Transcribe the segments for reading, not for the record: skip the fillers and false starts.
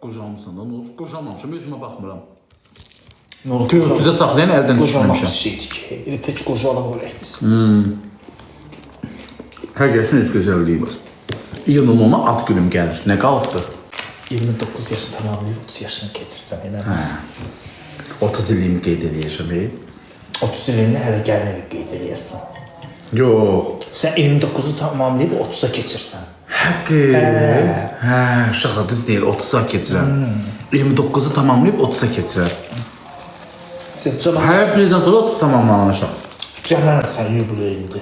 Qocalmısan da, nə olsun? Qocalmamışam, özümə baxmıram. Nə olub? Tövküzə saxlayan əldən Qocamaq düşməmişəm. şeydir ki, elə tək qocalıq ölək biz. Hər kəsin öz gözəlliyi var. İyunun 10-a ad günüm gəlir. Nə qalıbdır? 29 yaşını tamamlayıb 30 yaşını keçirsən, elə. 30 illiyimi qeyd eləyəcəm. 30 ilini hələ gəlinə qeyd eləyərsən. Yox. Sən 29-u tamamlayıb 30-a keçirsən. Haqqı. Hə, uşaqlar düz deyil, 30-a keçirəm. 29-u tamamlayıb 30-a keçirəm. Sən cavab Hər birdən sonra 30 tamamlanacaq. gələnsən yubileyində.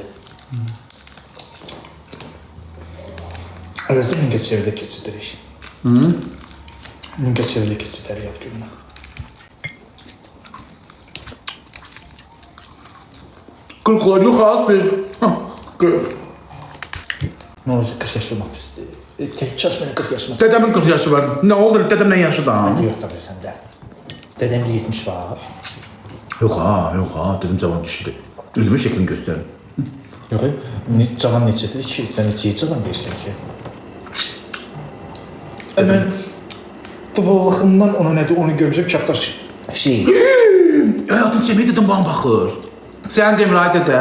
Özü Mingəçevirdə keçidirik. Mingəçevirdə keçidər yad gününə. Qırqlar yox az bir. Qırq. Nə olacaq 40 yaşı olmaq pisdir. Tək çalış mənə 40 yaşıma. Dədəmin 40 yaşı var. Nə olur dədəmdən yaşıdan? Yox da bilsən də. Dədəmdə 70 var. Yox ha, dedim cavan kişidir. Ölümün şəklini göstərin. Yox, cavan neçədir ki, sən neçəyə cavan deyirsən ki? Mən tıvıllığından ona nədir, onu görmüşəm kaftar şey. Həyatın çəməyi dedim bana baxır. Sən demir ay dədə.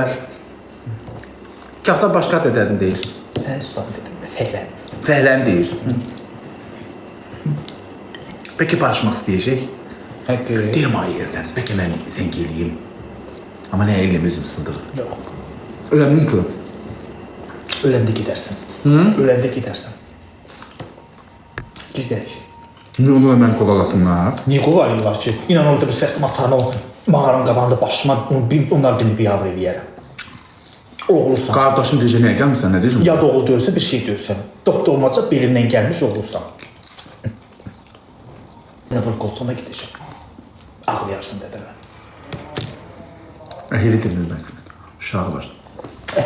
Kaftar başqa dədənin deyir. Sən ustam dedim də, fəhləm. Fəhləm deyir. Peki barışmaq istəyəcək. Həqqı. Deyirəm ay Eldəniz, peki mən sən geleyim. Amma nə eləm özüm sındırır. Yox. Öləmin ki. Öləndə gedərsən. Öləndə gedərsən. Gizlərik. Niyə onunla məni qovalasınlar? Niyə qovarırlar ki? İnan orada bir səsim atarım, o mağaranın qabağında başıma onlar bilib yavr eləyərəm. Oğulsan. Qardaşım deyəcək, nəyə gəlmirsən, nə deyəcəm? Ya da oğul döyülsə bir şey döyülsən. Doktor olmazsa belimdən gəlmiş oğulsan. Nə var qoltuğuma gedəcəm. Ağlayarsın dədəmə. Əhili dinləməsin. Uşağı var.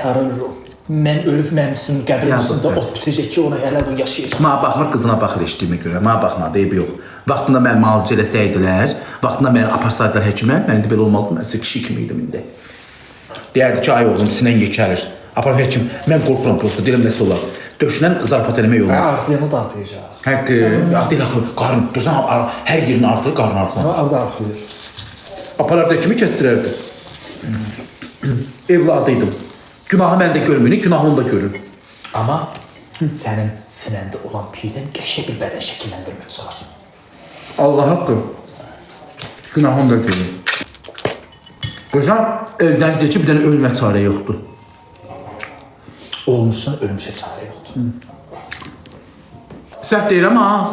Hara ölür o? Mən ölüb mənim qəbrim üstündə ot bitəcək ki, ona hələ o yaşayacaq. Mənə baxmır, qızına baxır eşitdiyimə görə. Mənə baxmadı, eybi yox. Vaxtında məni müalicə eləsəydilər, vaxtında məni aparsaydılar həkimə, mən indi belə olmazdı, mən sizə kişi kimi idim indi. Deyərdi ki, ay oğlum, sinən yekəlir. Apar həkim, mən qorxuram prosto, deyirəm nəsə olar. Döşünən zarafat eləmək olmaz. Arxlayanı da arxlayacaq. Haqqı, deyil axı, qarın, görsən, hər yerin artır, qarın artır. Arda arxlayır. Aparar da kimi kəstirərdi. Evladıydım. Günahı məndə görməyini, günahı onda görür. Amma sənin sinəndə olan piydən qəşə bir bədən şəkilləndirmək çıxar. Allah haqqı. Günahı onda görür. Gözəl, Eldəniz deyir ki, bir dənə ölmə çarə yoxdur. Olmuşsan ölmüşə çarə yoxdur. Səhv deyirəm az.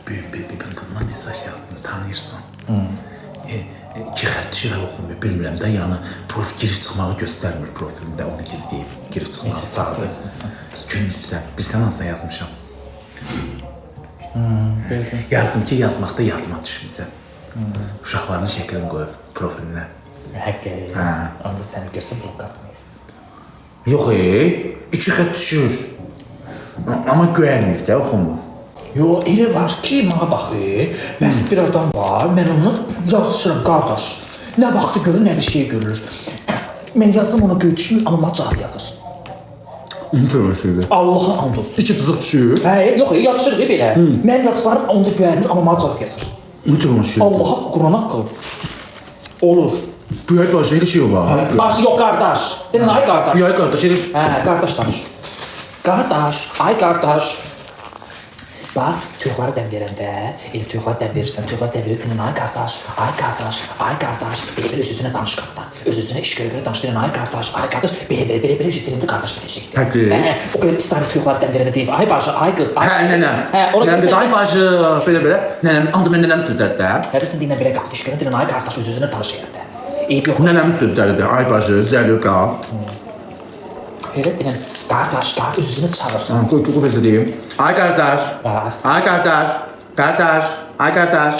Ben qızına mesaj yazdım, tanıyırsan. İki xətt şirəl oxumuyor, bilmirəm də, yəni giriş çıxmağı göstərmir profilində, onu gizləyib, giriş çıxmağı sağdı. Günlükdə, bir sən azda yazmışam. Yazdım ki, yazmaqda yadıma düşmüsən. Uşaqların şəklini qoyub profilinə. Həqqə, onda səni görsə blok atmayıb. Yox, iki xətt düşür. Amma göyərməyib də, oxumur. Yo, elə var ki, mənə baxır, bəs bir adam var, mən onunla yazışıram, qardaş. Nə vaxtı görür, nə bir şey görülür. Mən yazdım ona göy düşmür, amma mənə cavab yazır. İntrovert şeydir. Allaha and olsun. İki tızıq düşür. Yox, yazışır belə. Mən yazılarım, onda göyərmir, amma mənə cavab yazır. İntrovert şeydir. Allaha Qurana qıl. Olur. Göyər başı, elə şey olar. Başı yox, qardaş. Deyən, ay qardaş. Göyər qardaş, elə... Qardaş danış. Qardaş, ay qardaş. Bax, tüyuqları dəm verəndə, elə tüyuqları dəm verirsən, tüyuqları dəm verir, deyən, ay qardaş, ay qardaş, ay qardaş, belə öz-özünə danış qapıda. Öz-özünə iş görə danış, deyən, ay qardaş, belə, deyəndə qardaş biləcəkdir. Həqqi. O qədər istəri tüyuqları dəm verəndə deyib, ay bacı, ay qız, ay... Nənəm. Nənəm dedi, ay bacı, belə. Nənəm, ancaq mən nənəmin sözləridir də. Hərəsin deyinən belə qapıda iş görə, deyən, ay qardaş, öz-özünə danış yerəndə. Eyb yox. Nənəmin sözləridir, ay bacı, zəluqa. Belə deyən, qardaş, öz-özünə çağır. Qoy belə deyim. Ay qardaş, ay qardaş, ay qardaş.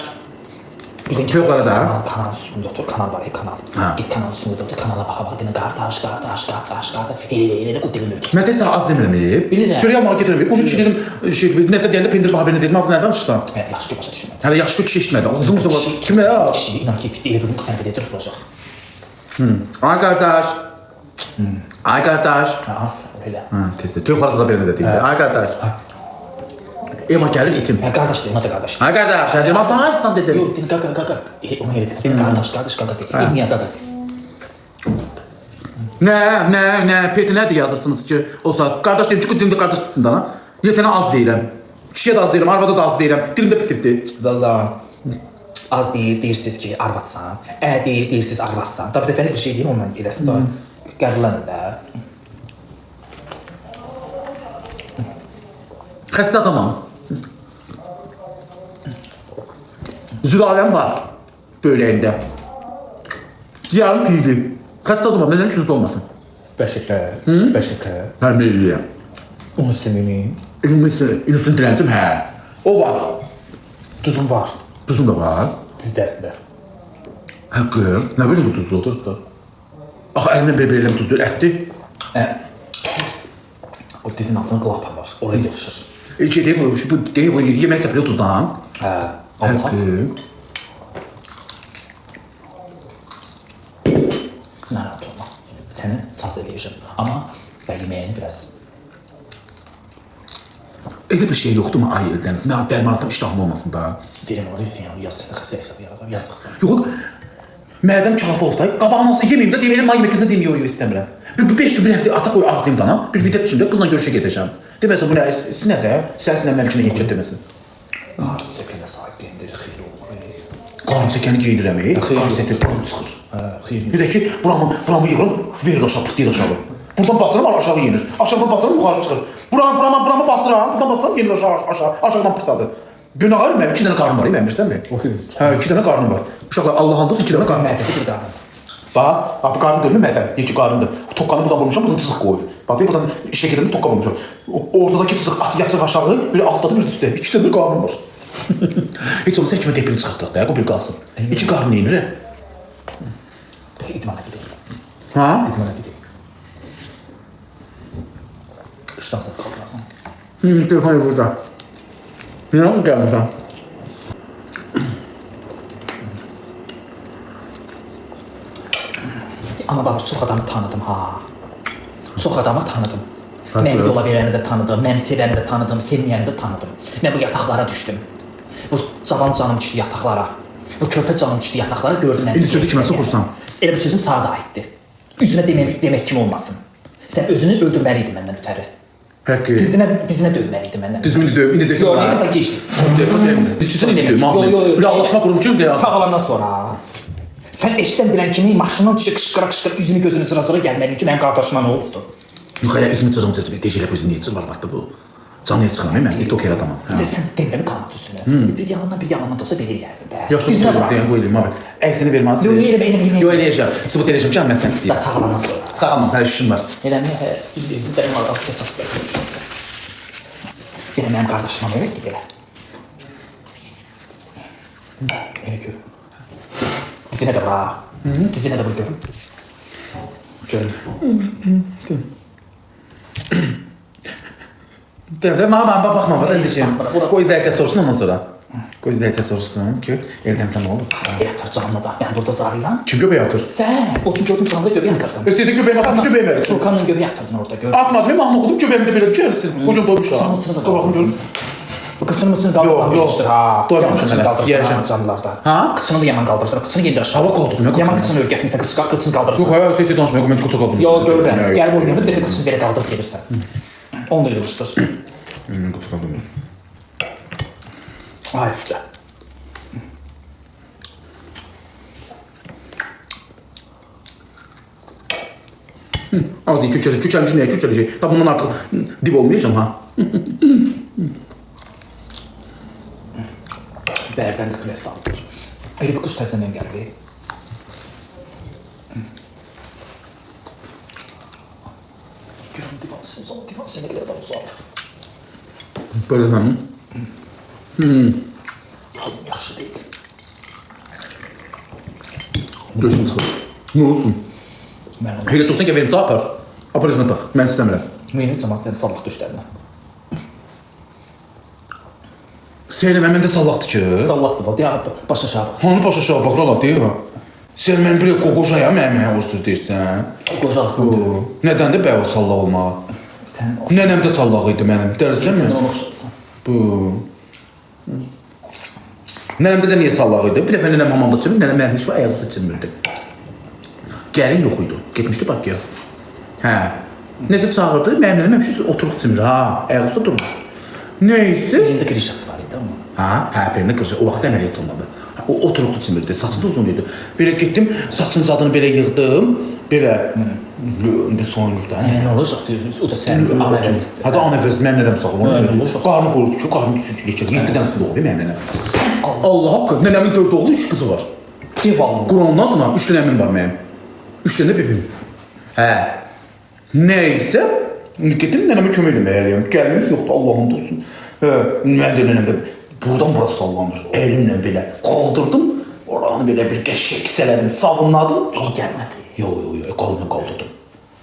Tüyuqlara da. Kanal üstündə otur, kanal var, kanal. Git kanal üstündə otur, kanala baxa, deyən, qardaş. Elə o dilim ürkəsin. Mən deyəsən az demirəm, Bilirəm. Şöyle yapmağa getirəm. Ucu ki dedim, nəsə deyəndə pendir haberini dedim, az nə danışırsan? Yaxşı ki, başa düşmədim. Hələ yaxşı ki eşitmədi, uzun var. Kimə ya? Kişi, inan ki, elə bir sən belə duracaq. Ay qardaş. Ay qardaş. Az, belə. Tezdə. Tüyuqlara da belə də deyildi. Ay qardaş. Ema gəlir itim. Hə, qardaş deyil, ona da qardaş. Ha qardaş, hə deyim, aslan haristan dedim. Yox, deyil, qaqa. Onu elə deyil. Qardaş deyil. Niyə qaqa deyil? Nə, Peti nədir yazırsınız ki, o saat? Qardaş deyim ki, dilimdə qardaş tutsun da, yetənə az deyirəm. Kişiyə də az deyirəm, arvada da az deyirəm, dilimdə pitirdi. Valla, az deyirsiniz ki, arvadsan. Deyirsiniz arvadsan. Da bir dəfəli bir şey deyim, ondan eləsin da. Qəbullanın da. Xəstə adamam. Zülaləm var böyləyində. Ciyarım piydi. Xəstə adamam, nədən üçünüz olmasın? Bəşəkə. Hərmə eləyəm. Onu sevini. İlisin diləncim, hə. O var. Tuzun var. Tuzum da var. Dizlərində. Həqqım, nə bilin bu tuzlu? Tuzdur. Axı əlimdən belə eləm tuzlu, ətdi. O dizin altına qlapa var. Oraya yığışır. Deyib, bu yemək səpəli tuzdan. Hə. Həqqım. Narahat olma. Səni saz eləyəcəm. Amma və yeməyini biraz. Elə bir şey yoxdur mu ay eldəniz? Mən dərmanatım iştahım olmasın da. Deyirəm, onu sən yaz səni xəstə hesab yaradam, yazıqsan. Yox, mədəm çalaf olsa, qabağını olsa yeməyim də, deməyim, may yeməkəsində deməyim, istəmirəm. Bir 5 gün, bir həftə ata qoy arxayım dana, bir video biçimdə qızla görüşə gedəcəm. Deməsən, bu nə, sinədə, sənsinə mənim kimi yekət deməsin. Qarın çəkənə sahib geyindirir, xeyri olur. Qarın çəkəni geyinirəm, qarsəti buram çıxır. Xeyri. Bir də ki, buramı yığırım, verir aşağı, pıtlayır aşağı. Buradan basıram, aşağı yenir. Aşağıdan basıram, yuxarı çıxır. Buramı basıram, buradan basıram, yenir aşağı, aşağıdan pıtladı. Gün ağır mənim 2 dənə qarnım var, mən bilirsən mi? Hə, 2 dənə qarnım var. Uşaqlar, Allah'ın dostu 2 dənə qarnım var. Mədədi bir qarnım. Bax, bu qarnım deyil mi mədəm? Yeki qarnımdır. Tokkanı buradan vurmuşam, buradan cızıq qoyur. Bax, buradan işə gedəndə tokka vurmuşam. Ortadakı cızıq atı yatır aşağı, bir altdadır, bir üstə. 2 dənə qarnım var. Heç olmasa kimi tepini çıxartdıq da, o bir qalsın. 2 qarnı yenir. Peki, idmana gidelim. Ha? İdmana gidelim. 3'dan saat kaldırasan. Telefonu burada. Nasıl gəlmişsən? Ama baba, çox adamı tanıdım ha. Çox adamı tanıdım. Məni yola verəni də tanıdım, məni sevəni də tanıdım, sevməyəni də tanıdım. Mən bu yataqlara düşdüm. Bu cavan canım düşdü yataqlara. Bu körpə canım düşdü yataqlara, gördüm mən. İndi sözü kimə soxursan? Elə bu sözüm sana da aiddir. Üzünə demək kimi olmasın. Sən özünü öldürməliydin məndən ötəri. Həqqi. Dizinə dövməliydin məndən. Düzümünü döyüb, indi desin. Yox, elə də geçdi. Düşsün indi döyüm, Yo. bir Allah'ına qurumcuyum deyə. Sağ olandan sonra. Sən eşidən bilən kimi maşından düşə qışqıra üzünü gözünü cıra gəlməliyin ki, mənim qardaşıma nə oldu? Yox, elə üzümü cırımca deyəcək, özünü niyə cırlar vaxtı bu? Canlıya çıxıram, mən TikTok el adamam. Sən demirəm qamat üstünə. Bir yalandan da olsa belə eləyərdin də. Yaxşı, deyən qoyuluyum abi. Əksini verməlisin. Yox, eləmə. Yox, eləyəcəm. Sübut eləyəcəm ki, mən sən Da istəyirəm. sağ olandan sonra. Sağalmam, sənin işin var. Eləmi, izləyirəm arada hesab verirəm. Belə mənim qardaşıma nə etdi belə? Elə gör. Dizinə də bax. Dizinə də bu görüm. Görüm. Mən baxma, mən deyəcəm. Qoy izləyicə soruşsun ondan sonra. Qoy izləyicə soruşsun ki, eldən sən nə olur? Yatar canlı da. Ben burada zarıyla. Kim göbeği atır? Sen. O gün göbeği canlı göbeği yatırdın. İstediğin göbeğimi atmış, göbeğimi verirsin. Furkan'ın göbeği yatırdın orada gör. Atmadım, mən oxudum, göbeğimi də belə görürsün. Hocam doymuş ha. Kıçını da Qabağım görüm. Bu kıçını mıçını kaldırmak Yok, demiştir ha. doymamışım Kıçını hele. kaldırırsın Yiyeceğim. ha canlılarda. Ha? Kıçını da yaman kaldırırsın. Kıçını yendir aşağı. Hava kaldı, ne Yaman kıçını? kıçını örgətmirsən. Kıçını kaldırırsın. Yox, hayır, sesi danışmaya, mən çox qaldım. Yo görürəm. Gəl bu oyunu bir dəfə kıçını belə qaldırıb gelirsən. Onu da yığışdır. Mən çox qaldım. Ay üstə. Az iyi, kökəlmiş nəyə kökələcək? Da bundan artıq div olmayacam ha. Bərdən də külək dağıdır. Elə bir qış təzəndən gəlir. Görüm divansınız, o divan sənə qədər adam uzaq. Böyle mənim. Halım yaxşı deyil. Döşüm çıxır. Nə olsun? Mən onu Elə çoxsan ki, verim, apar. Apar özünə tax, mən istəmirəm. Mühümət zaman səni sallıq düşlərinə. Seylə mən də sallaqdır ki. Sallaqdır da, deyə başa aşağı bax. Hanı başa aşağı baxır ala, deyir ha. Sən mən bir qoqojaya məmməyə qoşsuz deyirsən. Qocalıq Nədən də bəyə sallaq olmağa? Sən Nənəm də sallaq idi mənim, dərsən sən mi? onu oxşarsan. Bu. Nənəmdə də niyə sallaq idi? Bir dəfə nənəm hamamda çimir, nənəm mənim heç ayaq üstə çimirdi. Gəlin yox idi. Getmişdi Bakıya. Hə. Nəsə çağırdı, mənim nənəm həmişə oturuq çimir. Ha, ayaq üstə durmur. Neyse. Elində qrişası var idi ama. Ha, belində qırıcı. O vaxt əməliyyat olmadı. O oturuqlu çimirdi. Saçı da uzun idi. Belə getdim, saçın zadını belə yığdım. Belə indi soyunur da. Ne olacaq diyorsunuz? O da sen anavəz. Hadi anavəz mən nənəm sağlam. Nə olacaq? Qarnı qorudu ki, qarnı süt geçir. 7 dənəsi doğdu mənim nənəm. Allah haqqı, nənəmin 4 oğlu, 3 qızı var. Devamlı. Quranın adına 3 dənə əmim var mənim. 3 dənə də bebim. Hə. Neysə, getdim nənəmə kömək eləməyəliyəm. Gəlimiz yoxdur, Allah'ım olsun. Hə, mən də nənəm də buradan bura sallanır. Əlimlə belə qaldırdım. Oranı belə bir qəşək kisələdim, savunladım. İyi gəlmədi. Yo, qalına qaldırdım.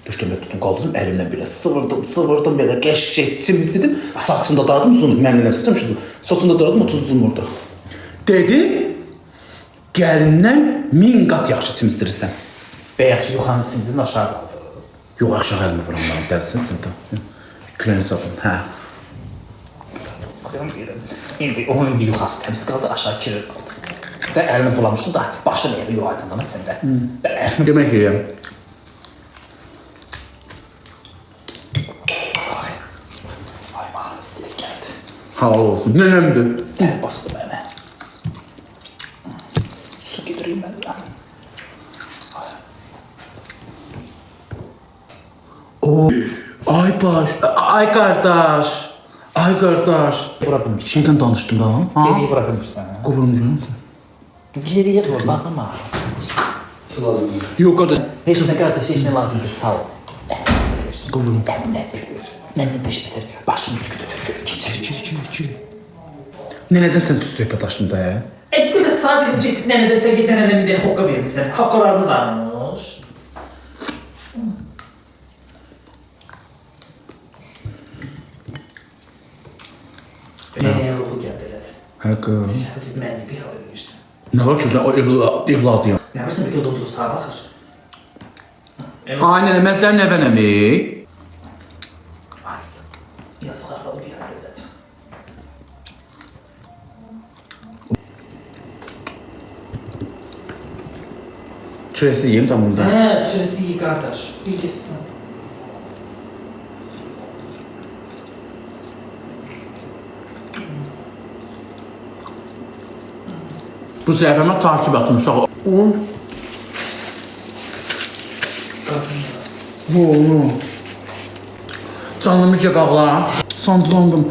Düşdüm, tutdum, qaldırdım, əlimlə belə sıvırdım belə qəşək çimizlədim. Saçında daradım, uzundur, mən nənəm saçmışdım. Saçında daradım, oturdum orada. Dedi, gəlindən 1000 qat yaxşı çimizdirirsən. Və yaxşı yuxanın içindən aşağı qaldı. Yox, aşağı əlimi vuram mən, dərsin sınıfda. Kürəni sapım, hə. İndi onun indi yuxası təmiz qaldı, aşağı kirir qaldı. Da əlini bulamışdım da başım evi yox aydınlama səndə. Demək yiyəm. Ay bana istilik gəldi. Ha olsun, nənəmdir. Dəl bastı mənə. Su gedireyim məndən. Ay baş, ay qardaş. Ay qardaş. Vura bilmirsən. Şeydən danışdım da, ha? Geriyə vura bilmirsən. Qovurmuşam. Geriyə vur, baxma. Yox qardaş. Heç nə qardaş, heç nə lazım ki, sağ ol. Qovurum. Nə bilir, məndən peş bitir, başını tükürür, keçir. İki. Nənədən sən söhbət açdın da, hə? Etdi də sadəcə nənədən sən git nənənə bir dənə hoqqa vermirsən. Haqqalarını danış. Nənəyə ruhu gəldilər. Həqiqə. Sən dedim, mənə bir hal verirsən. Nə var ki, o evladıyam. Nə bilirsən, bir kere oturub sağa baxır. Ay nənə, mən sənin nəvənəm, Yazıqlar qalıb bir hal edər. Çörəksiz yiyeyim tam burada. Hə, çörəsi iyi qardaş. İyi keçsin. Bu səhifəmə takip atın uşaq. Qazın. Canımı cəqaqla. Sancılandım.